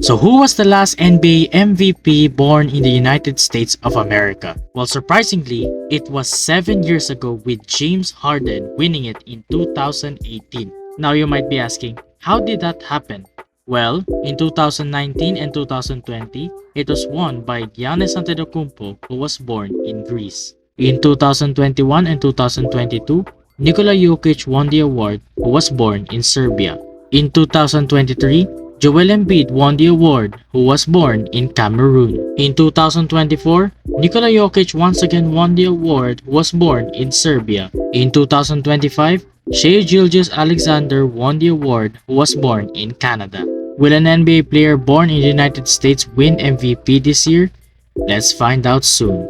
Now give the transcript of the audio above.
So who was the last NBA MVP born in the United States of America? Well, surprisingly, it was 7 years ago with James Harden winning it in 2018. Now you might be asking, how did that happen? Well, in 2019 and 2020, it was won by Giannis Antetokounmpo, who was born in Greece. In 2021 and 2022, Nikola Jokic won the award, who was born in Serbia. In 2023, Joel Embiid won the award, who was born in Cameroon. In 2024, Nikola Jokic once again won the award, who was born in Serbia. In 2025, Shai Gilgeous-Alexander won the award, who was born in Canada. Will an NBA player born in the United States win MVP this year? Let's find out soon.